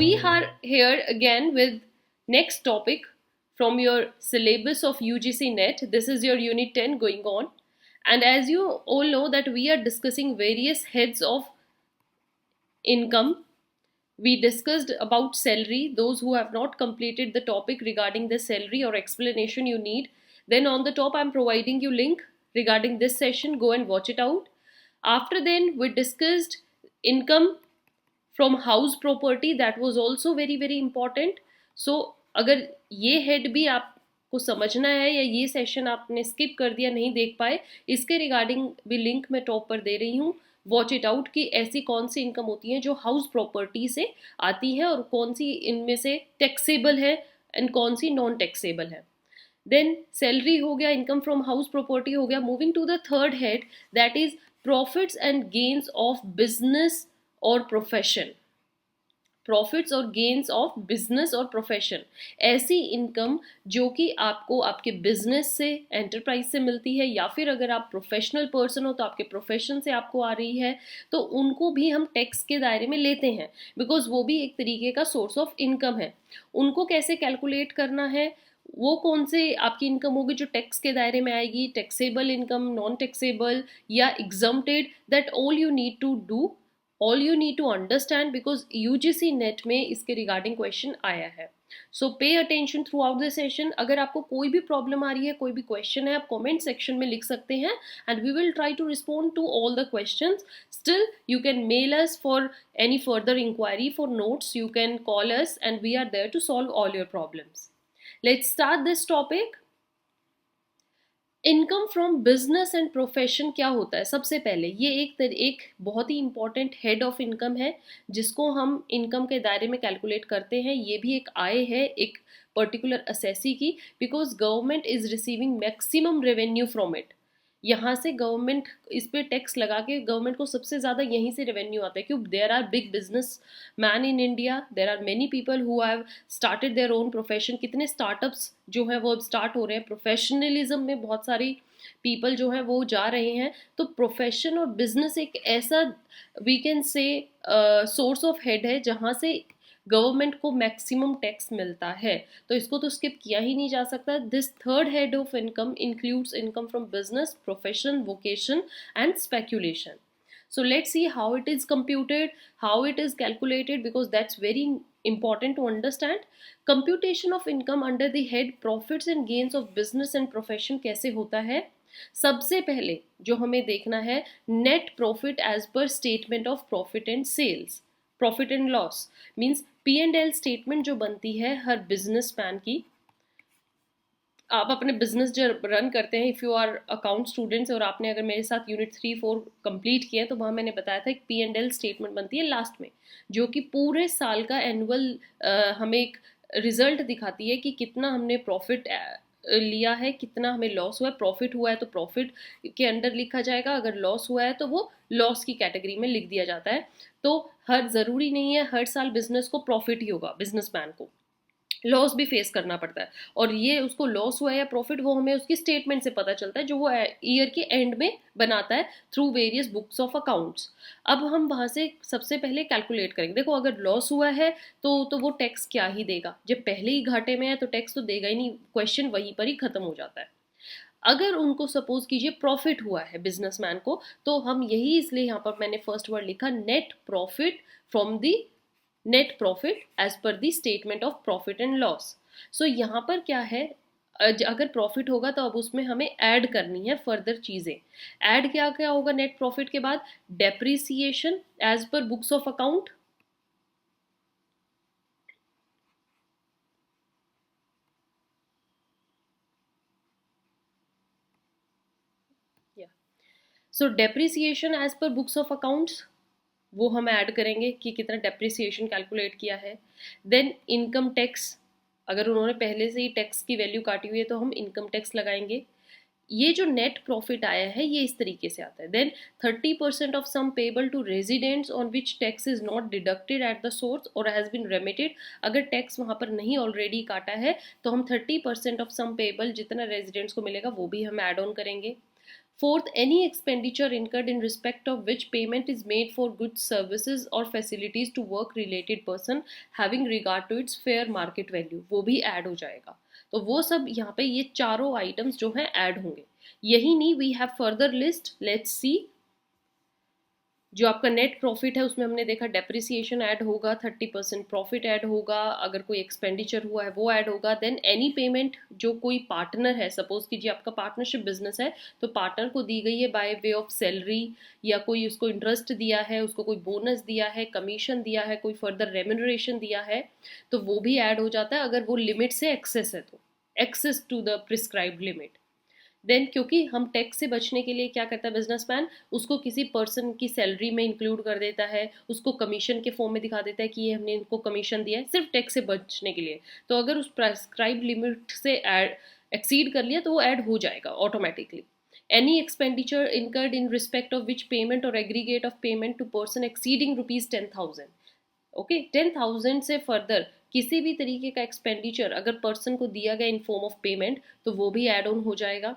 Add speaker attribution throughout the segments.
Speaker 1: we are here again with next topic from your syllabus of UGC NET. This is your unit 10 going on. And as you all know that we are discussing various heads of income. We discussed about salary. Those who have not completed the topic regarding the salary or explanation you need, then on the top I'm providing you link regarding this session. Go and watch it out. After then we discussed income from house property, that was also very very important. So अगर ये head भी आपको समझना है या ये session आपने skip कर दिया, नहीं देख पाए, इसके रिगार्डिंग भी लिंक मैं टॉप पर दे रही हूँ. वॉच इट आउट कि ऐसी कौन सी इनकम होती हैं जो हाउस प्रॉपर्टी से आती है और कौन सी इनमें से टैक्सेबल है एंड कौन सी नॉन टैक्सेबल है. देन सैलरी हो गया, इनकम फ्रॉम हाउस प्रॉपर्टी हो गया. Moving to the third head, that is profits and gains of business और प्रोफेशन. प्रॉफिट्स और गेन्स ऑफ बिजनेस और प्रोफेशन, ऐसी इनकम जो कि आपको आपके बिजनेस से, एंटरप्राइज से मिलती है, या फिर अगर आप प्रोफेशनल पर्सन हो तो आपके प्रोफेशन से आपको आ रही है, तो उनको भी हम टैक्स के दायरे में लेते हैं, बिकॉज वो भी एक तरीके का सोर्स ऑफ इनकम है. उनको कैसे कैलकुलेट करना है, वो कौन से आपकी इनकम होगी जो टैक्स के दायरे में आएगी, टैक्सेबल इनकम, नॉन टैक्सेबल या exempted, that all you need to do, all you need to understand, because UGC NET में इसके रिगार्डिंग क्वेश्चन आया है. So pay attention throughout the session. अगर आपको कोई भी प्रॉब्लम आ रही है, कोई भी क्वेश्चन है, आप कमेंट सेक्शन में लिख सकते हैं and we will try to respond to all the questions. Still you can mail us for any further inquiry, for notes you can call us and we are there to solve all your problems. Let's start this topic. Income from business and profession क्या होता है? सबसे पहले ये एक बहुत ही important head of income है जिसको हम इनकम के दायरे में कैलकुलेट करते हैं. ये भी एक आय है एक पर्टिकुलर असेसी की, because government is receiving maximum revenue from it. यहाँ से गवर्नमेंट इस पे टैक्स लगा के गवर्नमेंट को सबसे ज़्यादा यहीं से रेवेन्यू आता है. क्यों? There are big business man in India, there are many people who have started their own profession. कितने स्टार्टअप्स जो हैं वो अब स्टार्ट हो रहे हैं. प्रोफेशनलिज्म में बहुत सारी पीपल जो हैं वो जा रहे हैं. तो प्रोफेशन और बिजनेस एक ऐसा we can say source of head है जहाँ से गवर्नमेंट को मैक्सिमम टैक्स मिलता है. तो इसको तो स्किप किया ही नहीं जा सकता. This third head of income includes income from business, profession, vocation and speculation. So let's see how it is computed, how it is calculated, because that's very important to understand. Computation of income under the head profits and gains of business and profession कैसे होता है? सबसे पहले जो हमें देखना है, net profit as per statement of profit and sales. Profit and loss means P&L statement जो बनती है हर बिजनेस मैन की. आप अपने बिजनेस जो रन करते हैं, if you are account students और आपने अगर मेरे साथ यूनिट 3-4 कंप्लीट किया है तो वहाँ मैंने बताया था एक P&L स्टेटमेंट बनती है लास्ट में, जो कि पूरे साल का एनुअल हमें एक रिजल्ट दिखाती है कि कितना हमने प्रॉफिट लिया है, कितना हमें लॉस हुआ है. प्रॉफिट हुआ है तो प्रॉफिट के अंडर लिखा जाएगा, अगर लॉस हुआ है तो वो लॉस की कैटेगरी में लिख दिया जाता है. तो हर ज़रूरी नहीं है हर साल बिजनेस को प्रॉफिट ही होगा, बिजनेसमैन को लॉस भी फेस करना पड़ता है. और ये उसको लॉस हुआ है या प्रॉफिट वो हमें उसकी स्टेटमेंट से पता चलता है जो वो ईयर के एंड में बनाता है through various books of accounts. अब हम वहाँ से सबसे पहले कैलकुलेट करेंगे. देखो अगर लॉस हुआ है तो वो टैक्स क्या ही देगा, जब पहले ही घाटे में है तो टैक्स तो देगा ही नहीं, क्वेश्चन वहीं पर ही खत्म हो जाता है. अगर उनको सपोज कीजिए प्रॉफिट हुआ है बिजनेसमैन को, तो हम यही इसलिए यहाँ पर मैंने फर्स्ट वर्ड लिखा net profit from the net profit as per the statement of profit and loss. So यहाँ पर क्या है, अगर प्रॉफिट होगा तो अब उसमें हमें ऐड करनी है फर्दर चीज़ें. ऐड क्या क्या होगा नेट प्रॉफिट के बाद? Depreciation as per books of account, so depreciation as per books of accounts वो हम ऐड करेंगे कि कितना डेप्रिसिएशन कैलकुलेट किया है. देन इनकम टैक्स, अगर उन्होंने पहले से ही टैक्स की वैल्यू काटी हुई है तो हम इनकम टैक्स लगाएंगे. ये जो नेट प्रॉफिट आया है ये इस तरीके से आता है. Then 30% of sum payable to residents on which tax is not deducted at the source और हैज़ बीन रेमिटेड. अगर टैक्स वहाँ पर नहीं ऑलरेडी काटा है तो हम 30% ऑफ सम पेबल जितना रेजिडेंट्स को मिलेगा वो भी हम ऐड ऑन करेंगे. Fourth, any expenditure incurred in respect of which payment is made for goods, services or facilities to work related person having regard to its fair market value, वो भी add हो जाएगा। तो वो सब यहाँ पे ये चारों आइटम्स जो हैं ऐड होंगे। यही नहीं, we have further list, let's see. जो आपका नेट प्रॉफिट है उसमें हमने देखा डेप्रिसिएशन ऐड होगा, 30% प्रॉफिट ऐड होगा, अगर कोई एक्सपेंडिचर हुआ है वो ऐड होगा। देन एनी पेमेंट जो कोई पार्टनर है, सपोज कीजिए आपका पार्टनरशिप बिजनेस है तो पार्टनर को दी गई है बाय वे ऑफ सैलरी, या कोई उसको इंटरेस्ट दिया है, उसको कोई बोनस दिया है, कमीशन दिया है, कोई फर्दर रेम्यूनरेशन दिया है, तो वो भी ऐड हो जाता है अगर वो लिमिट से एक्सेस है, तो excess to the prescribed limit. Then क्योंकि हम टैक्स से बचने के लिए क्या करता है बिजनेसमैन, उसको किसी पर्सन की सैलरी में इंक्लूड कर देता है, उसको कमीशन के फॉर्म में दिखा देता है कि ये हमने इनको कमीशन दिया है, सिर्फ टैक्स से बचने के लिए। तो अगर उस प्रेस्क्राइब लिमिट से एक्सीड कर लिया तो वो ऐड हो जाएगा automatically. Any expenditure incurred in respect of which payment or aggregate of payment to person exceeding rupees 10,000, okay 10,000 से फर्दर किसी भी तरीके का एक्सपेंडिचर अगर पर्सन को दिया गया इन फॉर्म ऑफ पेमेंट तो वो भी एड ऑन हो जाएगा।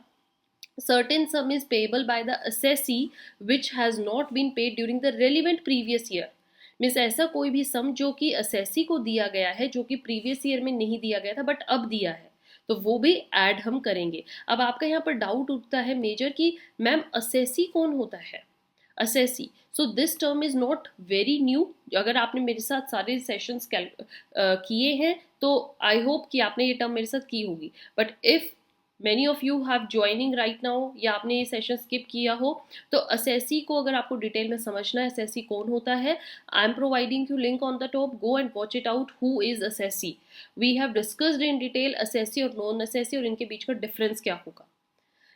Speaker 1: Certain sum is payable by the assessee which has not been paid during the relevant previous year, means ऐसा कोई भी सम जो कि असेसी को दिया गया है जो कि प्रीवियस ईयर में नहीं दिया गया था बट अब दिया है, तो वो भी ऐड हम करेंगे। अब आपका यहाँ पर डाउट उठता है मेजर कि मैम असेसी कौन होता है? Assessee, so this term is not very new. अगर आपने मेरे साथ सारे सेशंस किए हैं तो आई होप कि आपने ये टर्म मेरे साथ की होगी, but if many of you have joining right now या आपने ये सेशन स्किप किया हो, तो असेसी को अगर आपको डिटेल में समझना है असेसी कौन होता है, I am providing you link on the top, go and watch it out who is assessee. We have discussed in detail assessee और नॉन असेसी और इनके बीच का डिफरेंस क्या होगा।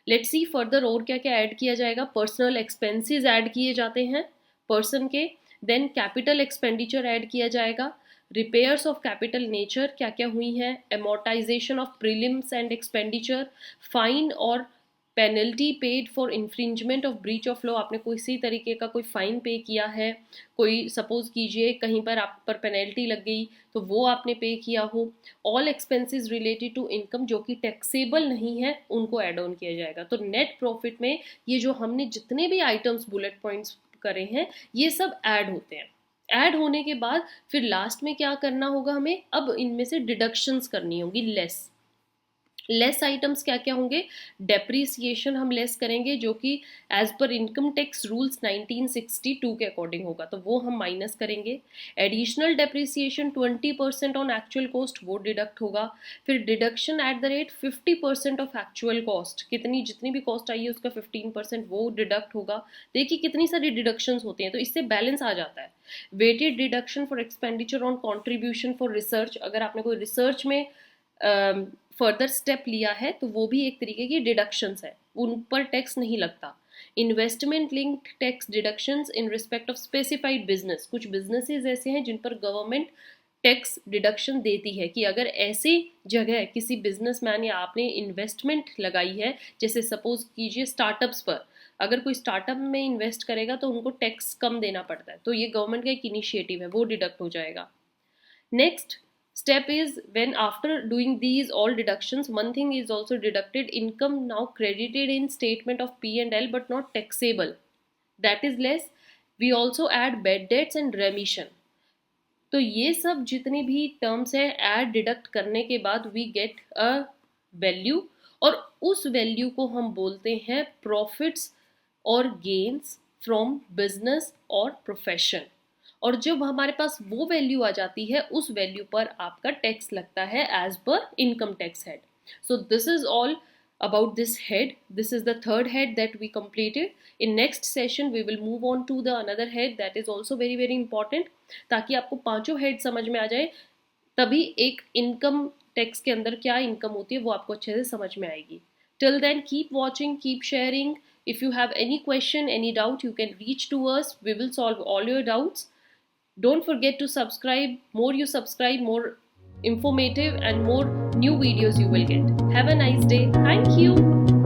Speaker 1: लेट्स सी फर्दर और क्या क्या ऐड किया जाएगा। पर्सनल एक्सपेंसेस ऐड किए जाते हैं पर्सन के, देन कैपिटल एक्सपेंडिचर ऐड किया जाएगा, रिपेयर्स ऑफ कैपिटल नेचर क्या क्या हुई हैं, amortisation of prelims and expenditure, fine और penalty paid for infringement of breach of law, आपने किसी तरीके का कोई फाइन पे किया है, कोई सपोज कीजिए कहीं पर आप पर पेनल्टी लग गई तो वो आपने पे किया हो, all expenses related to income जो कि टैक्सेबल नहीं है उनको ऐड ऑन किया जाएगा। तो नेट प्रॉफिट में ये जो हमने जितने भी आइटम्स बुलेट पॉइंट्स करे हैं ये सब ऐड होते हैं। ऐड होने के बाद फिर लास्ट में क्या करना होगा हमें, अब इनमें से डिडक्शंस करनी होगी, लेस आइटम्स क्या क्या होंगे, डेप्रीसिएशन हम लेस करेंगे जो कि as per income tax rules 1962 के अकॉर्डिंग होगा तो वो हम माइनस करेंगे। Additional depreciation 20% on actual cost वो डिडक्ट होगा। फिर deduction at the rate 50% of actual cost, कितनी जितनी भी कॉस्ट आई है उसका 15% वो डिडक्ट होगा। देखिए कितनी सारी डिडक्शंस होती हैं तो इससे बैलेंस आ जाता है। Weighted deduction for expenditure on contribution for research, अगर आपने कोई रिसर्च में फर्दर स्टेप लिया है तो वो भी एक तरीके की डिडक्शंस है, उन पर टैक्स नहीं लगता। Investment linked tax deductions in respect of specified business, कुछ बिजनेसेस ऐसे हैं जिन पर गवर्नमेंट टैक्स डिडक्शन देती है कि अगर ऐसी जगह किसी बिजनेसमैन या आपने इन्वेस्टमेंट लगाई है, जैसे सपोज कीजिए स्टार्टअप्स पर, अगर कोई स्टार्टअप में इन्वेस्ट करेगा तो उनको टैक्स कम देना पड़ता है, तो ये गवर्नमेंट का एक इनिशिएटिव है, वो डिडक्ट हो जाएगा। Next step is when after doing these all deductions one thing is also deducted, income now credited in statement of P&L but not taxable, that is less। we also add bad debts and remission। तो ये सब जितने भी terms हैं add deduct करने के बाद we get a value और उस वैल्यू को हम बोलते हैं प्रॉफिट्स और गेन्स फ्रॉम बिजनेस और प्रोफेशन। और जब हमारे पास वो वैल्यू आ जाती है उस वैल्यू पर आपका टैक्स लगता है as per income tax head. So this is all about this head. This is the third head that we completed. In next session we will move on to the another head that is also very very important, ताकि आपको पांचों head समझ में आ जाए, तभी एक income tax के अंदर क्या इनकम होती है वो आपको अच्छे से समझ में आएगी। Till then keep watching, keep sharing. If you have any question, any doubt, you can reach to us. We will solve all your doubts. Don't forget to subscribe. More you subscribe, more informative and more new videos you will get. Have a nice day. Thank you.